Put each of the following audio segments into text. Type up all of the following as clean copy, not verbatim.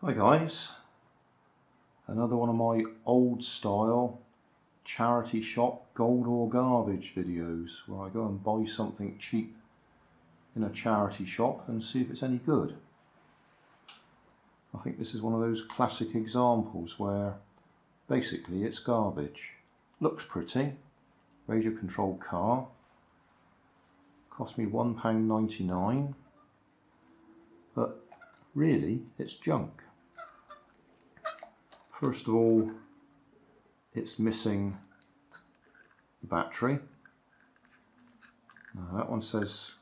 Hi guys, another one of my old style charity shop gold or garbage videos where I go and buy something cheap in a charity shop and see if it's any good. I think this is one of those classic examples where basically it's garbage. Looks pretty, radio controlled car, cost me £1.99, but really it's junk. First of all, it's missing the battery. Now that one says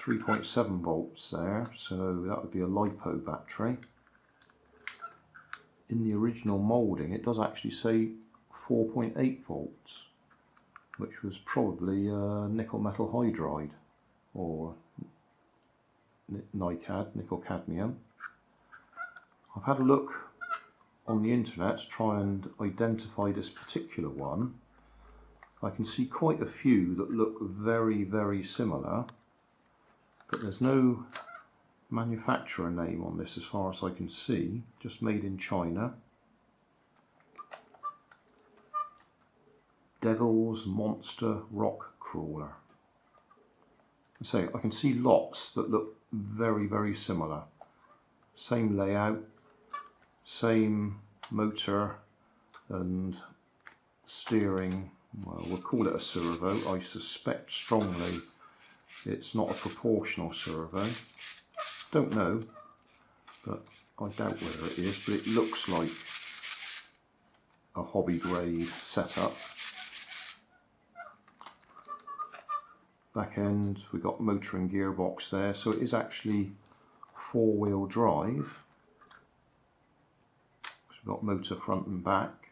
3.7 volts there, so that would be a LiPo battery. In the original moulding it does actually say 4.8 volts, which was probably nickel metal hydride or NiCad, nickel cadmium. I've had a look on the internet to try and identify this particular one. I can see quite a few that look very similar, but there's no manufacturer name on this as far as I can see, just made in China. Devil's Monster Rock Crawler. So I can see lots that look very similar. Same layout, same motor and steering. Well, we'll call it a servo. I suspect strongly it's not a proportional servo. Don't know, but I doubt whether it is, but it looks like a hobby grade setup. Back end, we've got motor and gearbox there, so it is actually four-wheel drive. We've got motor front and back.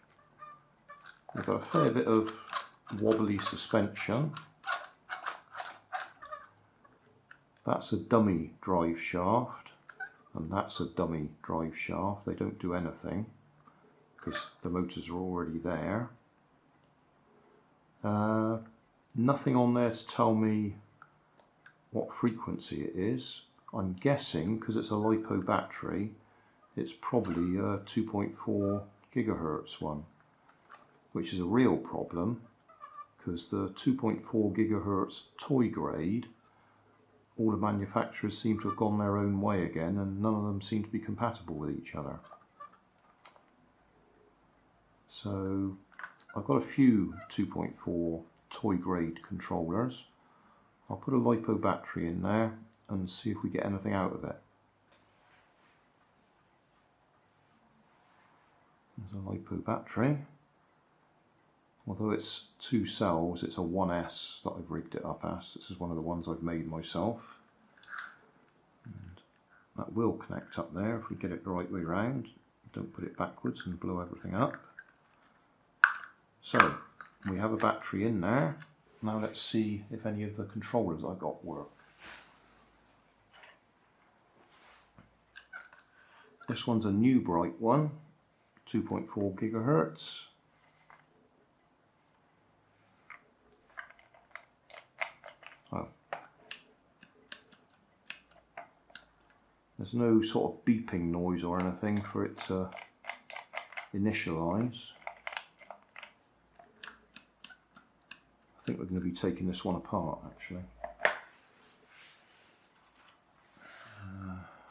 We've got a fair bit of wobbly suspension. That's a dummy drive shaft, and that's a dummy drive shaft. They don't do anything because the motors are already there. Nothing on there to tell me what frequency it is. I'm guessing because it's a LiPo battery, it's probably a 2.4 gigahertz one, which is a real problem because the 2.4 gigahertz toy grade, all the manufacturers seem to have gone their own way again, and none of them seem to be compatible with each other. So I've got a few 2.4 toy grade controllers. I'll put a LiPo battery in there and see if we get anything out of it. There's a LiPo battery. Although it's two cells, it's a 1S that I've rigged it up as. This is one of the ones I've made myself. And that will connect up there if we get it the right way round. Don't put it backwards and blow everything up. So, we have a battery in there. Now let's see if any of the controllers I've got work. This one's a new bright one, 2.4 gigahertz. Oh. There's no sort of beeping noise or anything for it to initialize. I think we're going to be taking this one apart actually.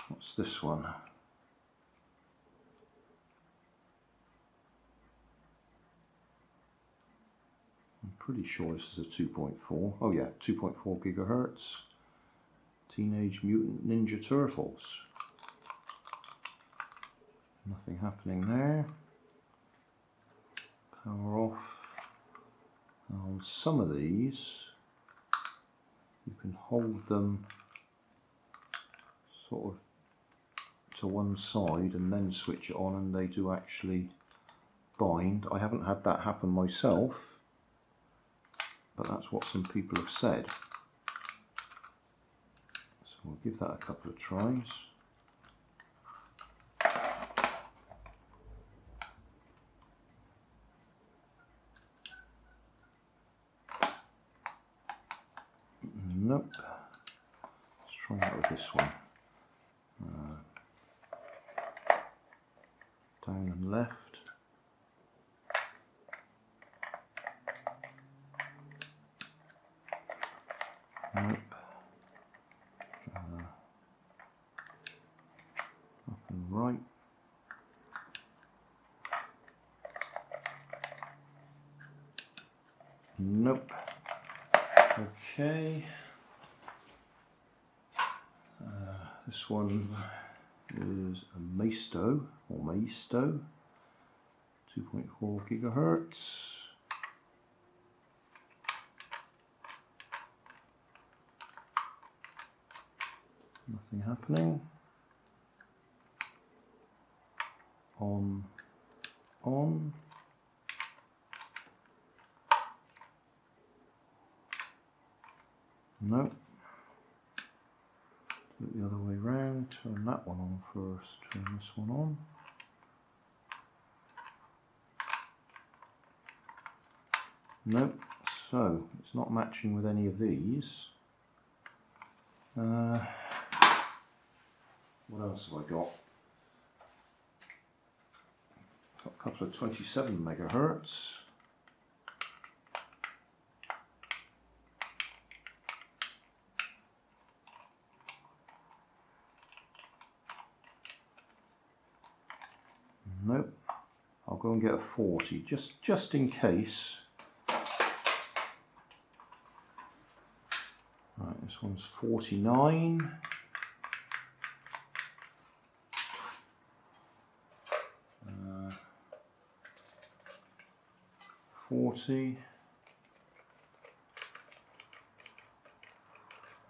What's this one? I'm pretty sure this is a 2.4. Oh yeah, 2.4 gigahertz. Teenage Mutant Ninja Turtles. Nothing happening there. Power off. On some of these you can hold them sort of to one side and then switch it on, and they do actually bind. I haven't had that happen myself, but that's what some people have said. So we'll give that a couple of tries. Nope. Let's try that with this one. down and left. Nope. Up and right. Nope. Okay. This one is a Maisto or Maisto, 2.4 gigahertz. Nothing happening. On. No. Do it the other way round. Turn that one on first. Turn this one on. Nope. So it's not matching with any of these. What else have I got? Got a couple of 27 megahertz. Nope. I'll go and get a 40 just in case. Right, this one's 49. 40.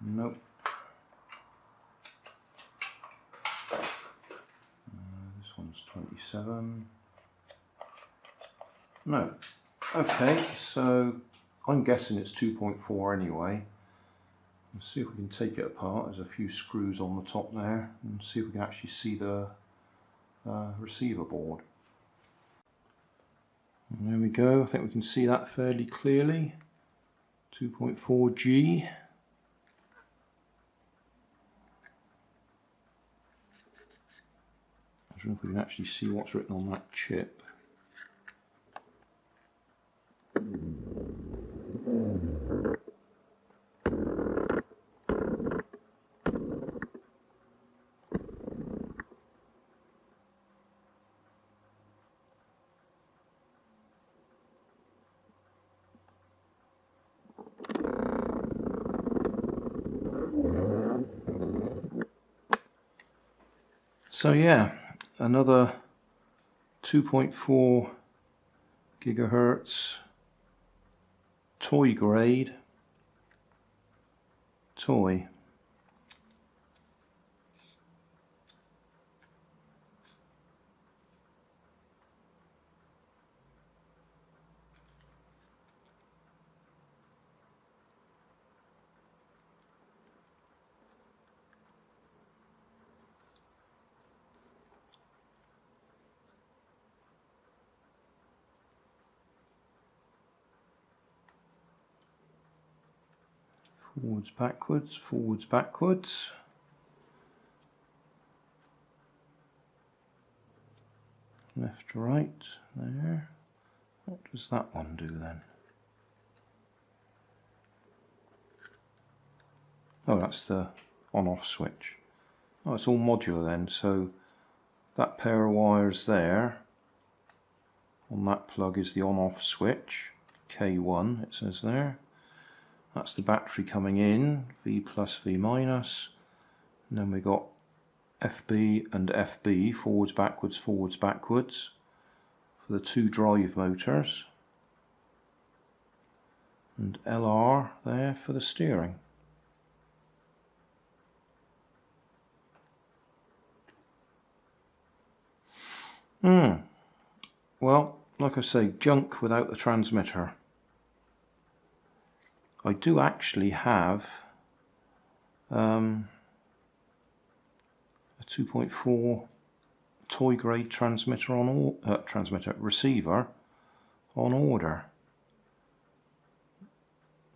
Nope. This one's 27. No. Okay, so I'm guessing it's 2.4 anyway. Let's see if we can take it apart. There's a few screws on the top there, and see if we can actually see the receiver board. And there we go. I think we can see that fairly clearly. 2.4G. I don't know if we can actually see what's written on that chip. So yeah, another 2.4 gigahertz toy grade toy. Forwards, backwards, forwards, backwards. Left, right, there. What does that one do then? Oh, that's the on-off switch. Oh, it's all modular then, so that pair of wires there on that plug is the on-off switch, K1 it says there. That's the battery coming in, V plus, V minus. And then we got FB and FB, forwards, backwards, for the two drive motors. And LR there for the steering. Well, like I say, junk without the transmitter. I do actually have a 2.4 toy grade transmitter on receiver on order.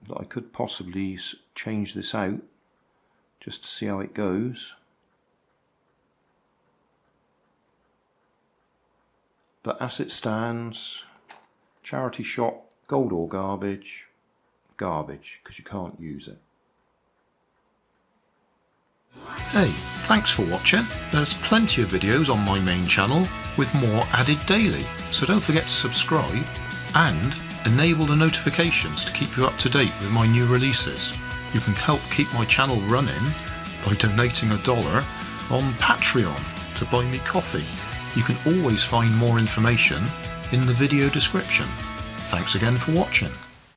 That I could possibly change this out just to see how it goes. But as it stands, charity shop, gold or garbage, garbage, because you can't use it. Hey, thanks for watching. There's plenty of videos on my main channel with more added daily, so don't forget to subscribe and enable the notifications to keep you up to date with my new releases. You can help keep my channel running by donating $1 on Patreon to buy me coffee. You can always find more information in the video description. Thanks again for watching.